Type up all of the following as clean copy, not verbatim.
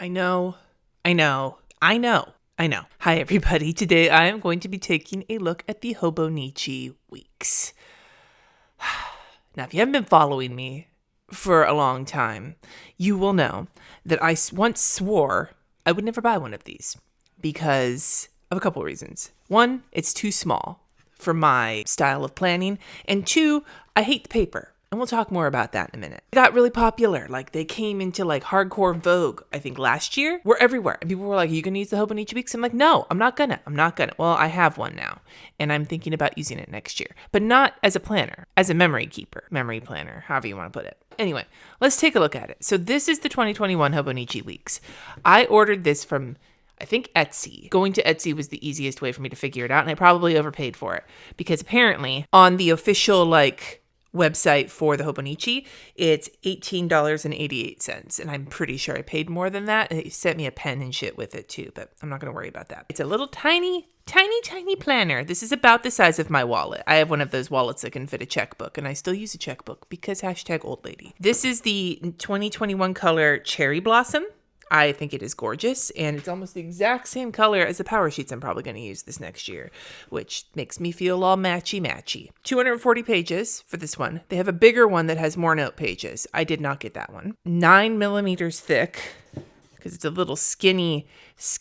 I know. Hi, everybody. Today I am going to be taking a look at the Hobonichi Weeks. Now, if you haven't been following me for a long time, you will know that I once swore I would never buy one of these because of a couple reasons. One, it's too small for my style of planning. And two, I hate the paper. And we'll talk more about that in a minute. They got really popular. Like, they came into like hardcore vogue, I think last year. We're everywhere. And people were like, are you going to use the Hobonichi Weeks? I'm like, no, I'm not gonna. Well, I have one now. And I'm thinking about using it next year. But not as a planner, as a memory keeper, memory planner, however you want to put it. Anyway, let's take a look at it. So this is the 2021 Hobonichi Weeks. I ordered this from, I think, Etsy. Going to Etsy was the easiest way for me to figure it out. And I probably overpaid for it. Because apparently on the official, website for the Hobonichi, it's $18.88, and I'm pretty sure I paid more than that. And they sent me a pen and shit with it too, but I'm not going to worry about that. It's a little tiny planner. This is about the size of my wallet. I have one of those wallets that can fit a checkbook, and I still use a checkbook because #old lady. This is the 2021 color Cherry Blossom. I think it is gorgeous, and it's almost the exact same color as the power sheets I'm probably going to use this next year, which makes me feel all matchy-matchy. 240 pages for this one. They have a bigger one that has more note pages. I did not get that one. 9 millimeters thick, because it's a little skinny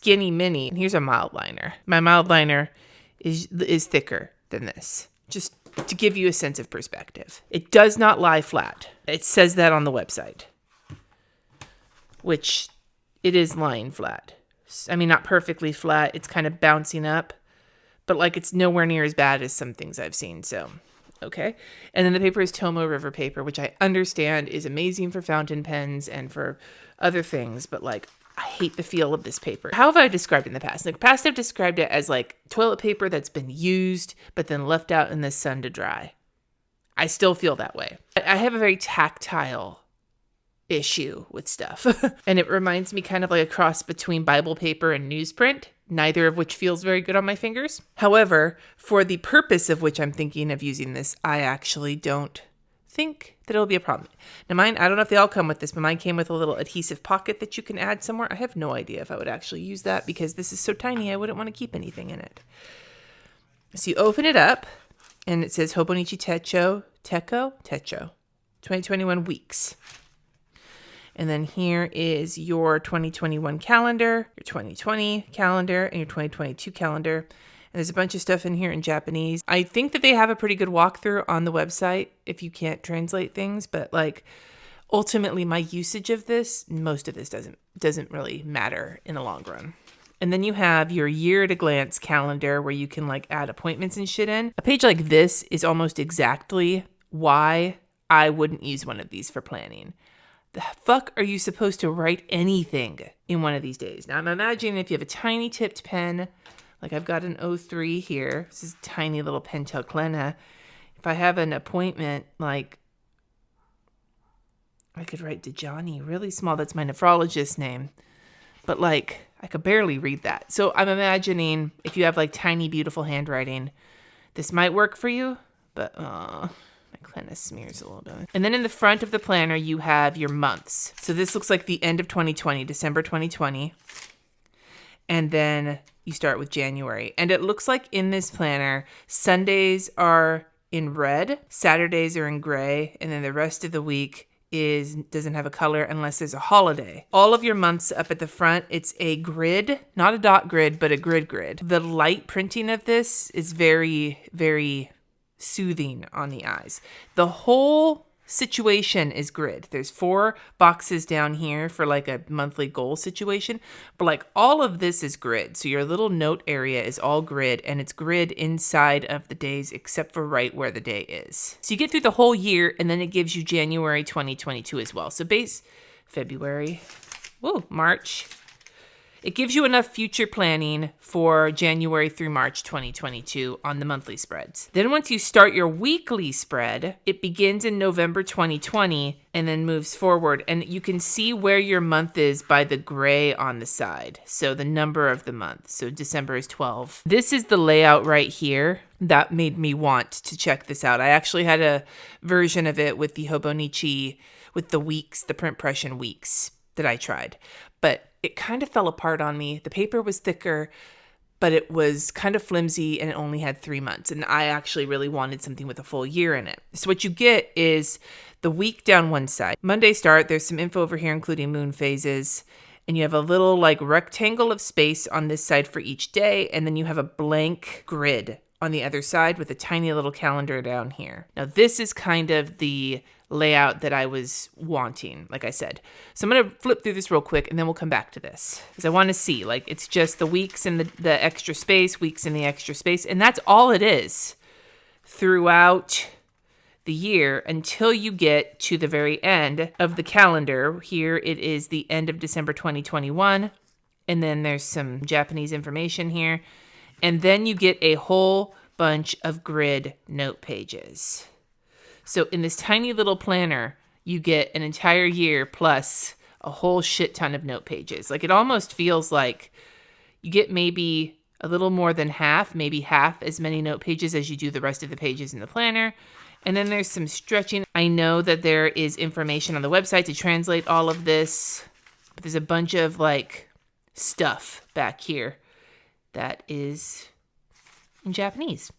mini. And here's a mild liner. My mild liner is thicker than this, just to give you a sense of perspective. It does not lie flat. It says that on the website, which it is lying flat. I mean, not perfectly flat. It's kind of bouncing up, but it's nowhere near as bad as some things I've seen. So, okay. And then the paper is Tomoe River paper, which I understand is amazing for fountain pens and for other things, but I hate the feel of this paper. How have I described it in the past? In the past, I've described it as toilet paper that's been used, but then left out in the sun to dry. I still feel that way. I have a very tactile issue with stuff. And it reminds me kind of like a cross between Bible paper and newsprint, neither of which feels very good on my fingers. However, for the purpose of which I'm thinking of using this, I actually don't think that it'll be a problem. Now mine, I don't know if they all come with this, but mine came with a little adhesive pocket that you can add somewhere. I have no idea if I would actually use that because this is so tiny I wouldn't want to keep anything in it. So you open it up and it says Hobonichi Techo 2021 Weeks. And then here is your 2021 calendar, your 2020 calendar, and your 2022 calendar. And there's a bunch of stuff in here in Japanese. I think that they have a pretty good walkthrough on the website if you can't translate things. But ultimately, my usage of this, most of this doesn't really matter in the long run. And then you have your year at a glance calendar where you can add appointments and shit in. A page like this is almost exactly why I wouldn't use one of these for planning. The fuck are you supposed to write anything in one of these days? Now, I'm imagining if you have a tiny tipped pen, I've got an 03 here. This is a tiny little Pentel Klena. If I have an appointment, I could write Dejani really small. That's my nephrologist's name. But, I could barely read that. So I'm imagining if you have, tiny, beautiful handwriting, this might work for you. But, my Klena smears a little bit. And then in the front of the planner, you have your months. So this looks like the end of 2020, December 2020. And then you start with January. And it looks like in this planner, Sundays are in red, Saturdays are in gray, and then the rest of the week doesn't have a color unless there's a holiday. All of your months up at the front, it's a grid, not a dot grid, but a grid. The light printing of this is very, very soothing on the eyes. The whole situation is grid. There's 4 boxes down here for a monthly goal situation, but all of this is grid. So your little note area is all grid, and it's grid inside of the days except for right where the day is. So you get through the whole year, and then it gives you January 2022 as well. So February, March. It gives you enough future planning for January through March 2022 on the monthly spreads. Then once you start your weekly spread, it begins in November 2020 and then moves forward. And you can see where your month is by the gray on the side. So the number of the month. So December is 12. This is the layout right here that made me want to check this out. I actually had a version of it with the Hobonichi, with the weeks, the print impression weeks that I tried. But it kind of fell apart on me. The paper was thicker, but it was kind of flimsy and it only had 3 months. And I actually really wanted something with a full year in it. So what you get is the week down one side. Monday start, there's some info over here, including moon phases. And you have a little like rectangle of space on this side for each day. And then you have a blank grid on the other side with a tiny little calendar down here. Now this is kind of the layout that I was wanting, like I said. So I'm going to flip through this real quick and then we'll come back to this because I want to see, like, it's just the weeks and the extra space, weeks in the extra space. And that's all it is throughout the year until you get to the very end of the calendar. Here it is the end of December 2021. And then there's some Japanese information here. And then you get a whole bunch of grid note pages. So in this tiny little planner, you get an entire year plus a whole shit ton of note pages. Like, it almost feels like you get maybe a little more than half, maybe half as many note pages as you do the rest of the pages in the planner. And then there's some stretching. I know that there is information on the website to translate all of this, but there's a bunch of like stuff back here that is in Japanese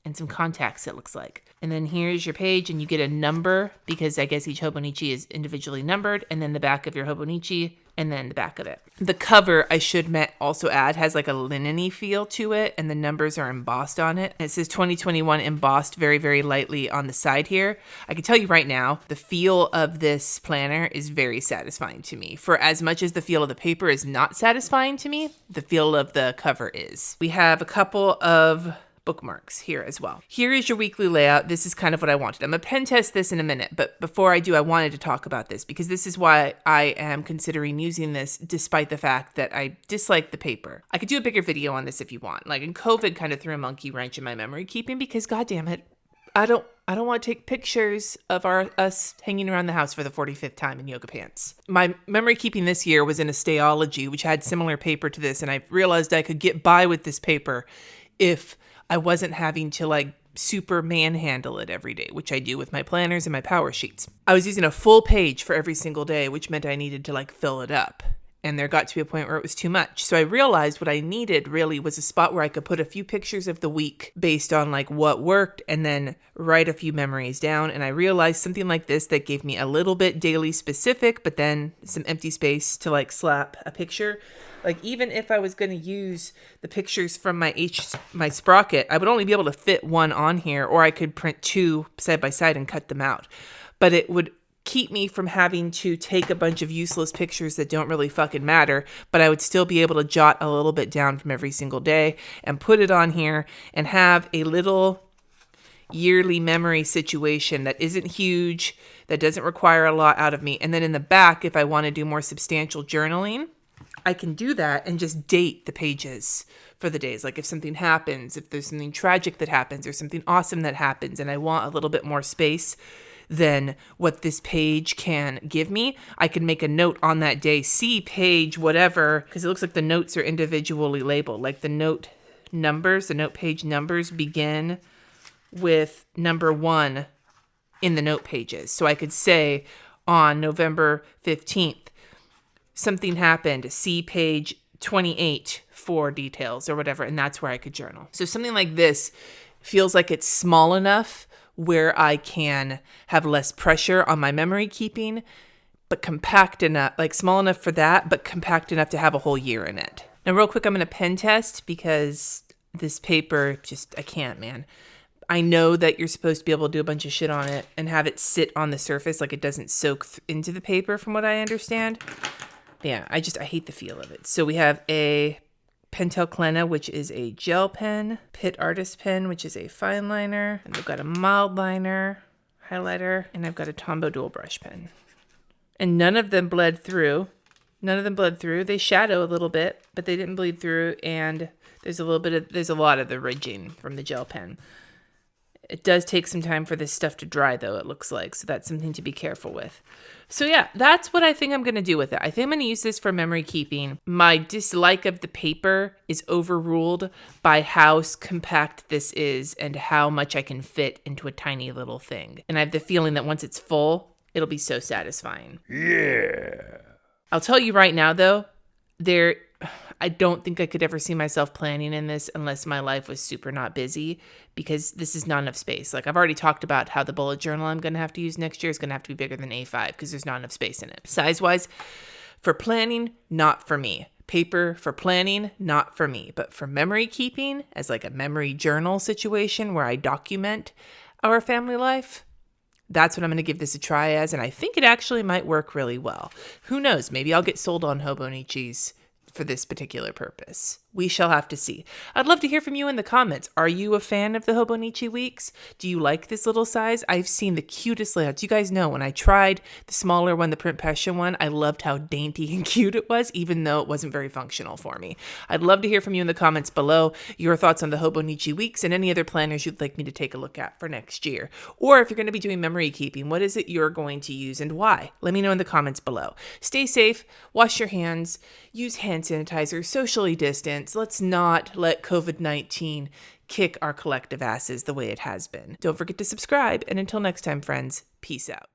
and some contacts, it looks like. And then here's your page and you get a number because I guess each Hobonichi is individually numbered, and then the back of your Hobonichi and then the back of it. The cover, I should also add, has like a linen-y feel to it, and the numbers are embossed on it. And it says 2021 embossed very, very lightly on the side here. I can tell you right now, the feel of this planner is very satisfying to me. For as much as the feel of the paper is not satisfying to me, the feel of the cover is. We have a couple of bookmarks here as well. Here is your weekly layout. This is kind of what I wanted. I'm going to pen test this in a minute, but before I do, I wanted to talk about this because this is why I am considering using this despite the fact that I dislike the paper. I could do a bigger video on this if you want. Like, and COVID kind of threw a monkey wrench in my memory keeping because, God damn it, I don't want to take pictures of us hanging around the house for the 45th time in yoga pants. My memory keeping this year was in a Stayology, which had similar paper to this, and I realized I could get by with this paper if I wasn't having to like super manhandle it every day, which I do with my planners and my power sheets. I was using a full page for every single day, which meant I needed to like fill it up. And there got to be a point where it was too much. So I realized what I needed really was a spot where I could put a few pictures of the week based on like what worked and then write a few memories down. And I realized something like this that gave me a little bit daily specific, but then some empty space to like slap a picture. Like, even if I was going to use the pictures from my sprocket, I would only be able to fit one on here, or I could print two side by side and cut them out. But it would keep me from having to take a bunch of useless pictures that don't really fucking matter, but I would still be able to jot a little bit down from every single day and put it on here and have a little yearly memory situation that isn't huge, that doesn't require a lot out of me. And then in the back, if I want to do more substantial journaling, I can do that and just date the pages for the days. Like, if something happens, if there's something tragic that happens or something awesome that happens, and I want a little bit more space than what this page can give me, I can make a note on that day, see page whatever, because it looks like the notes are individually labeled. Like, the note page numbers begin with number 1 in the note pages. So I could say on November 15th, something happened, see page 28 for details or whatever, and that's where I could journal. So something like this feels like it's small enough where I can have less pressure on my memory keeping, but compact enough, like small enough for that, but compact enough to have a whole year in it. Now, real quick, I'm going to pen test because this paper I can't, man. I know that you're supposed to be able to do a bunch of shit on it and have it sit on the surface like it doesn't soak into the paper from what I understand. Yeah, I hate the feel of it. So we have a Pentel Clena, which is a gel pen, Pitt Artist Pen, which is a fine liner, and I've got a mild liner, highlighter, and I've got a Tombow dual brush pen. And none of them bled through. They shadow a little bit, but they didn't bleed through, and there's a lot of the ridging from the gel pen. It does take some time for this stuff to dry, though, it looks like. So that's something to be careful with. So yeah, that's what I think I'm going to do with it. I think I'm going to use this for memory keeping. My dislike of the paper is overruled by how compact this is and how much I can fit into a tiny little thing. And I have the feeling that once it's full, it'll be so satisfying. Yeah. I'll tell you right now, though, I don't think I could ever see myself planning in this unless my life was super not busy, because this is not enough space. Like I've already talked about how the bullet journal I'm going to have to use next year is going to have to be bigger than A5 because there's not enough space in it. Size-wise, for planning, not for me. Paper for planning, not for me. But for memory keeping, as like a memory journal situation where I document our family life, that's what I'm going to give this a try as, and I think it actually might work really well. Who knows? Maybe I'll get sold on Hobonichis for this particular purpose. We shall have to see. I'd love to hear from you in the comments. Are you a fan of the Hobonichi Weeks? Do you like this little size? I've seen the cutest layouts. You guys know when I tried the smaller one, the print passion one, I loved how dainty and cute it was, even though it wasn't very functional for me. I'd love to hear from you in the comments below, your thoughts on the Hobonichi Weeks and any other planners you'd like me to take a look at for next year. Or if you're going to be doing memory keeping, what is it you're going to use and why? Let me know in the comments below. Stay safe, wash your hands, use hand sanitizer, socially distance. Let's not let COVID-19 kick our collective asses the way it has been. Don't forget to subscribe, and until next time, friends, peace out.